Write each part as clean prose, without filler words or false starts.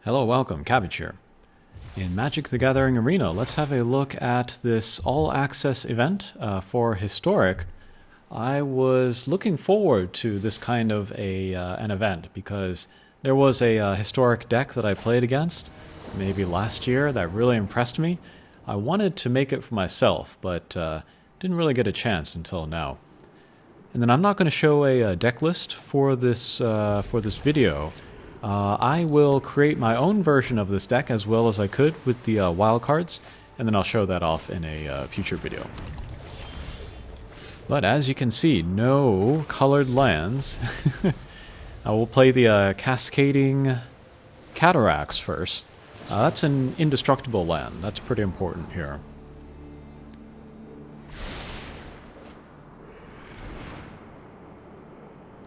Hello, welcome, Cabbage here. In Magic the Gathering Arena, let's have a look at this all-access event for Historic. I was looking forward to this kind of an event because there was a Historic deck that I played against, maybe last year, that really impressed me. I wanted to make it for myself, but didn't really get a chance until now. And then I'm not going to show a deck list for this video. I will create my own version of this deck as well as I could with the wild cards, and then I'll show that off in a future video. But as you can see, no colored lands. I will play the Cascading Cataracts first. That's an indestructible land. That's pretty important here.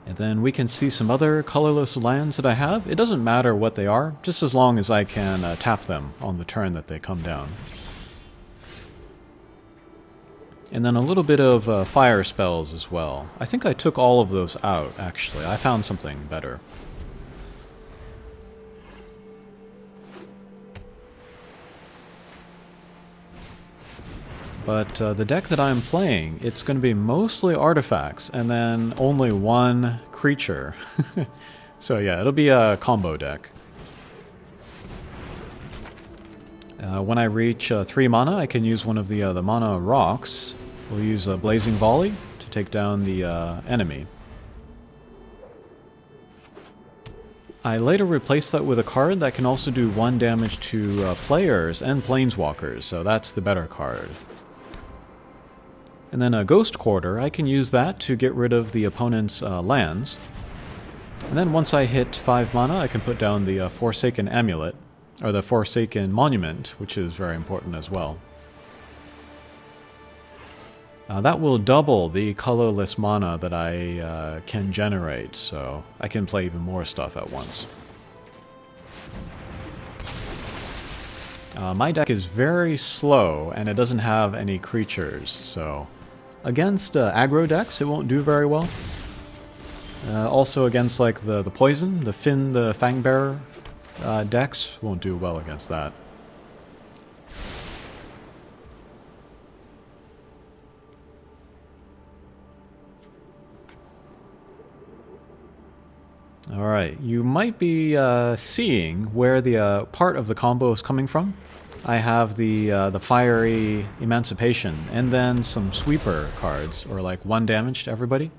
And then we can see some other colorless lands that I have. It doesn't matter what they are, just as long as I can tap them on the turn that they come down. And then a little bit of fire spells as well. I think I took all of those out, actually. I found something better. But the deck that I'm playing, it's going to be mostly artifacts, and then only one creature. So yeah, it'll be a combo deck. When I reach 3 mana, I can use one of the mana rocks. We'll use a Blazing Volley to take down the enemy. I later replaced that with a card that can also do 1 damage to players and planeswalkers, so that's the better card. And then a Ghost Quarter, I can use that to get rid of the opponent's lands. And then once I hit 5 mana, I can put down the Forsaken Amulet, or the Forsaken Monument, which is very important as well. That will double the colorless mana that I can generate, so I can play even more stuff at once. My deck is very slow, and it doesn't have any creatures, so against aggro decks, it won't do very well. Also against like the poison, the Finn, the Fangbearer decks, won't do well against that. Alright, you might be seeing where the part of the combo is coming from. I have the Fiery Emancipation, and then some Sweeper cards, or like 1 damage to everybody.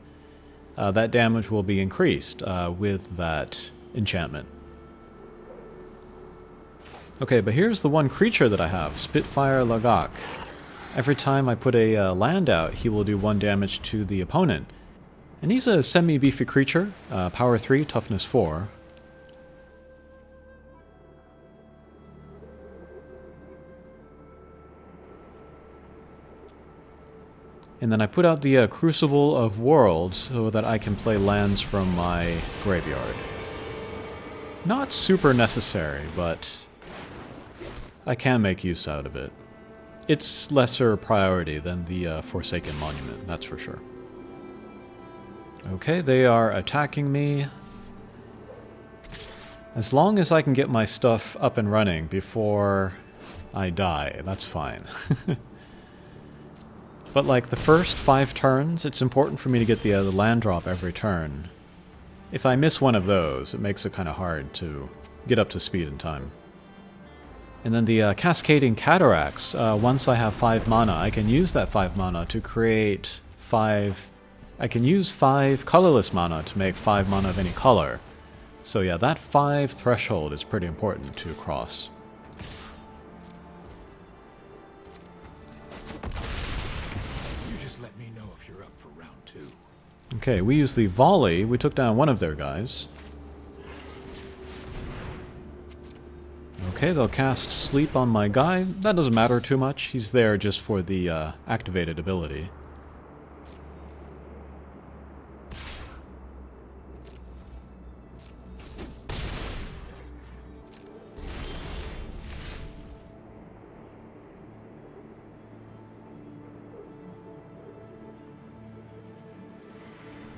That damage will be increased with that enchantment. Okay, but here's the one creature that I have, Spitfire Lagak. Every time I put a land out, he will do 1 damage to the opponent. And he's a semi-beefy creature, power 3, toughness 4. And then I put out the Crucible of Worlds so that I can play lands from my graveyard. Not super necessary, but I can make use out of it. It's lesser priority than the Forsaken Monument, that's for sure. Okay, they are attacking me. As long as I can get my stuff up and running before I die, that's fine. But like the first 5 turns, it's important for me to get the land drop every turn. If I miss one of those, it makes it kind of hard to get up to speed in time. And then the Cascading Cataracts, once I have 5 mana, I can use that 5 mana to create 5... I can use 5 colorless mana to make 5 mana of any color. So yeah, that 5 threshold is pretty important to cross. Okay, we use the volley. We took down one of their guys. Okay, they'll cast Sleep on my guy. That doesn't matter too much. He's there just for the activated ability.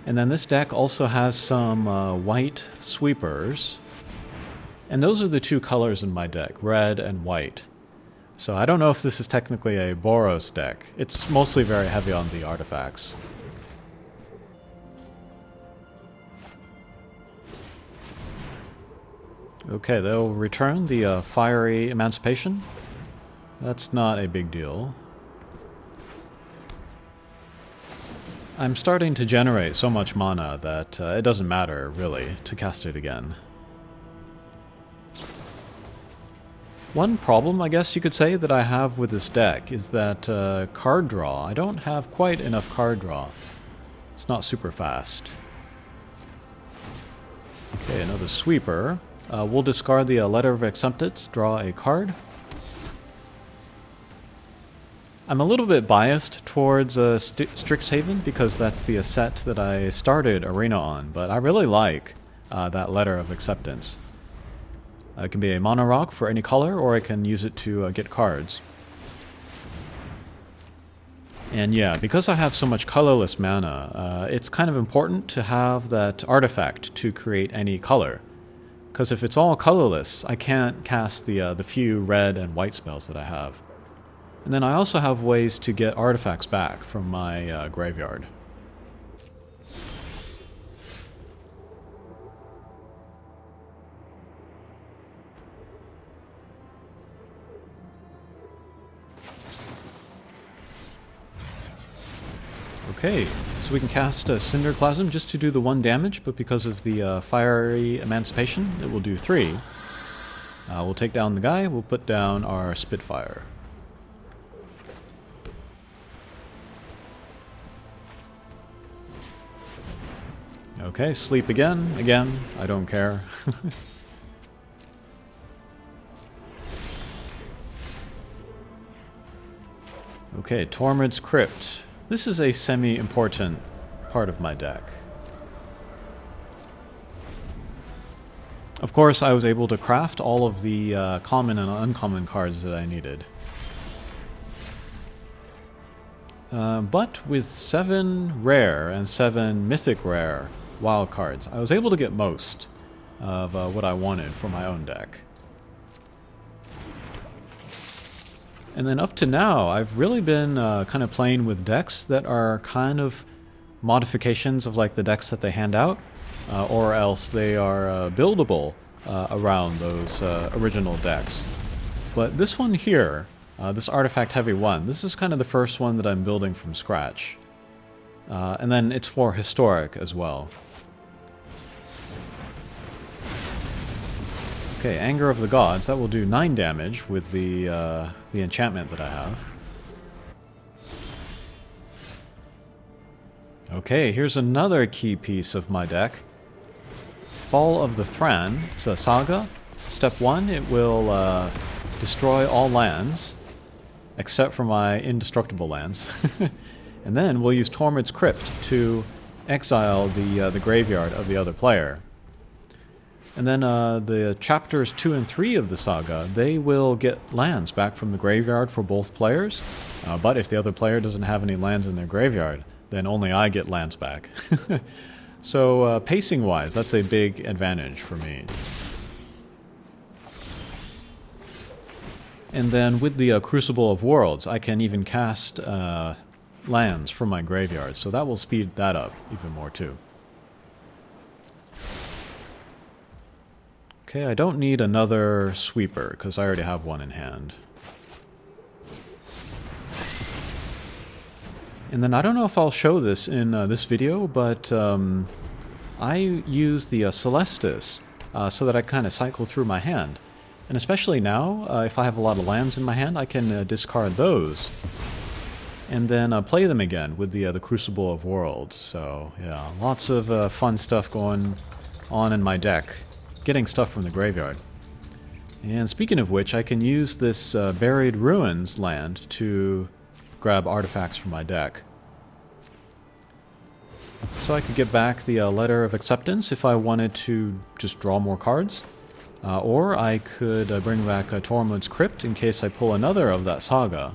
And then this deck also has some white sweepers. And those are the two colors in my deck, red and white. So I don't know if this is technically a Boros deck. It's mostly very heavy on the artifacts. Okay, they'll return the Fiery Emancipation. That's not a big deal. I'm starting to generate so much mana that it doesn't matter, really, to cast it again. One problem, I guess you could say, that I have with this deck is that card draw. I don't have quite enough card draw. It's not super fast. Okay, another sweeper. We'll discard the Letter of Acceptance, draw a card. I'm a little bit biased towards Strixhaven because that's the set that I started Arena on, but I really like that Letter of Acceptance. It can be a mono rock for any color, or I can use it to get cards. And yeah, because I have so much colorless mana, it's kind of important to have that artifact to create any color. Because if it's all colorless, I can't cast the few red and white spells that I have. And then I also have ways to get artifacts back from my graveyard. Okay, so we can cast Cinderclasm just to do the 1 damage, but because of the Fiery Emancipation, it will do 3. We'll take down the guy, we'll put down our Spitfire. Okay, sleep again, I don't care. Okay, Tormod's Crypt. This is a semi-important part of my deck. Of course, I was able to craft all of the common and uncommon cards that I needed. But with 7 rare and 7 mythic rare wild cards, I was able to get most of what I wanted for my own deck. And then up to now, I've really been kind of playing with decks that are kind of modifications of like the decks that they hand out, or else they are buildable around those original decks. But this one here, this artifact heavy one, this is kind of the first one that I'm building from scratch. And then it's for historic as well. Okay, Anger of the Gods, that will do 9 damage with the enchantment that I have. Okay, here's another key piece of my deck. Fall of the Thran. It's a saga. Step 1, it will destroy all lands, except for my indestructible lands. And then we'll use Tormod's Crypt to exile the graveyard of the other player. And then the chapters 2 and 3 of the saga, they will get lands back from the graveyard for both players. But if the other player doesn't have any lands in their graveyard, then only I get lands back. So pacing-wise, that's a big advantage for me. And then with the Crucible of Worlds, I can even cast lands from my graveyard, so that will speed that up even more too. Okay, I don't need another sweeper, because I already have one in hand. And then I don't know if I'll show this in this video, but I use the Celestis so that I kind of cycle through my hand. And especially now, if I have a lot of lands in my hand, I can discard those. And then play them again with the Crucible of Worlds. So yeah, lots of fun stuff going on in my deck. Getting stuff from the graveyard. And speaking of which, I can use this Buried Ruins land to grab artifacts from my deck. So I could get back the Letter of Acceptance if I wanted to just draw more cards. Or I could bring back Tormod's Crypt in case I pull another of that saga.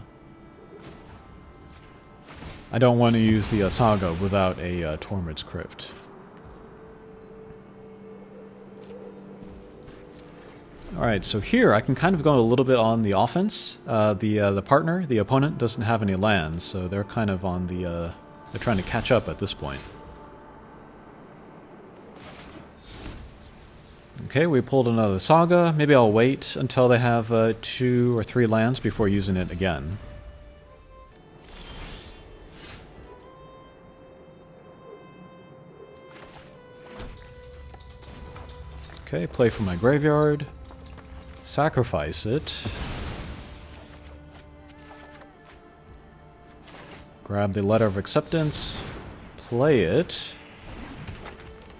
I don't want to use the saga without a Tormod's Crypt. Alright, so here I can kind of go a little bit on the offense. The partner, the opponent, doesn't have any lands, so they're kind of on the... they're trying to catch up at this point. Okay, we pulled another Saga. Maybe I'll wait until they have 2 or 3 lands before using it again. Okay, play from my graveyard. Sacrifice it. Grab the Letter of Acceptance. Play it.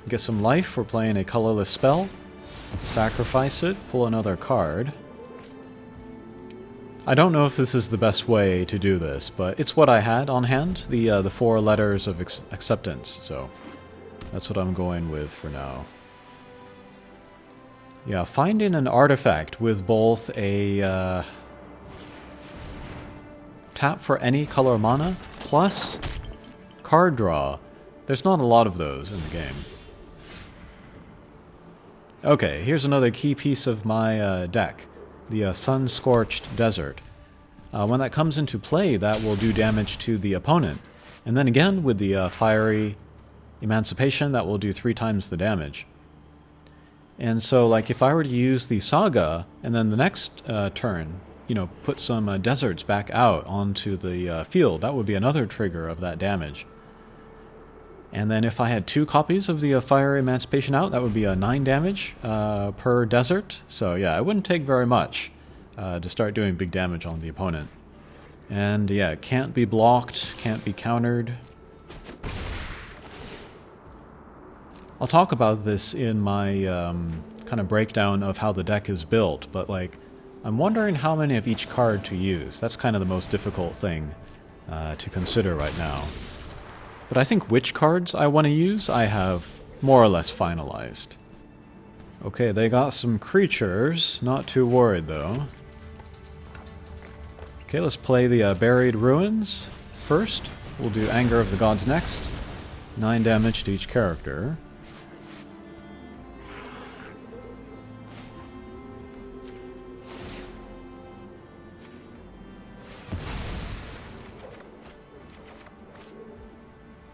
Get some life for playing a colorless spell. Sacrifice it. Pull another card. I don't know if this is the best way to do this, but it's what I had on hand. The 4 Letters of Acceptance, so that's what I'm going with for now. Yeah, finding an artifact with both a tap for any color mana plus card draw. There's not a lot of those in the game. Okay, here's another key piece of my deck. The Sun-Scorched Desert. When that comes into play, that will do damage to the opponent. And then again, with the Fiery Emancipation, that will do 3 times the damage. And so, like, if I were to use the Saga, and then the next turn, you know, put some deserts back out onto the field, that would be another trigger of that damage. And then if I had 2 copies of the Fiery Emancipation out, that would be 9 damage per desert. So yeah, it wouldn't take very much to start doing big damage on the opponent. And yeah, it can't be blocked, can't be countered. I'll talk about this in my kind of breakdown of how the deck is built, but like, I'm wondering how many of each card to use. That's kind of the most difficult thing to consider right now. But I think which cards I want to use, I have more or less finalized. Okay, they got some creatures. Not too worried, though. Okay, let's play the Buried Ruins first. We'll do Anger of the Gods next. 9 damage to each character.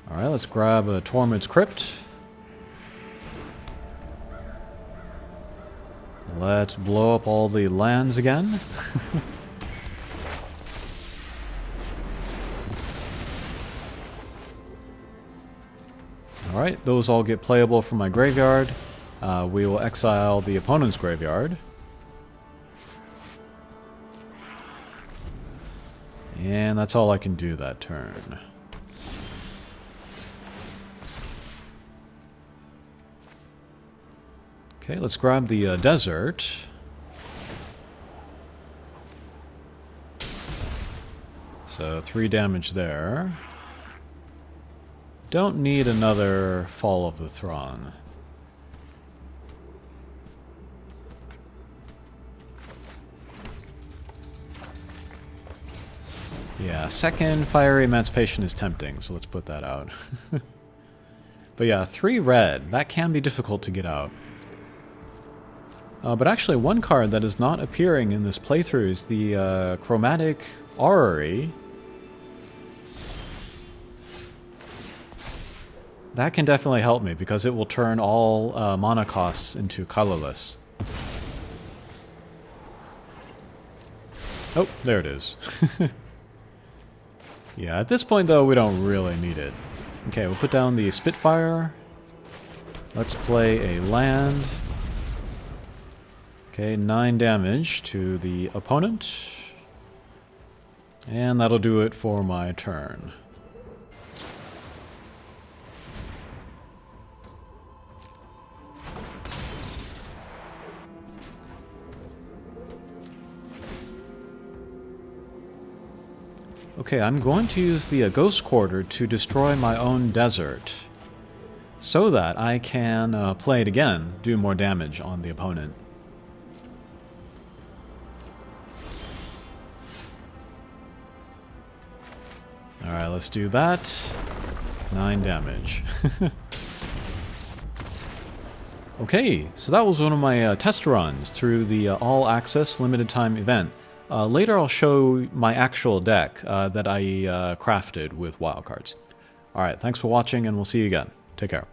Alright, let's grab a Tormod's Crypt. Let's blow up all the lands again. Alright, those all get playable from my graveyard. We will exile the opponent's graveyard. And that's all I can do that turn. Okay, let's grab the desert. So 3 damage there. Don't need another Fall of the Throne. Yeah, second Fiery Emancipation is tempting, so let's put that out. But yeah, 3 red. That can be difficult to get out. But actually, one card that is not appearing in this playthrough is the Chromatic Orrery. That can definitely help me, because it will turn all mana costs into colorless. Oh, there it is. Yeah, at this point, though, we don't really need it. Okay, we'll put down the Spitfire. Let's play a land. Okay, 9 damage to the opponent. And that'll do it for my turn. Okay, I'm going to use the Ghost Quarter to destroy my own desert, so that I can play it again, do more damage on the opponent. Alright, let's do that. 9 damage. Okay, so that was one of my test runs through the All Access Limited Time event. Later I'll show my actual deck that I crafted with wildcards. Alright, thanks for watching and we'll see you again. Take care.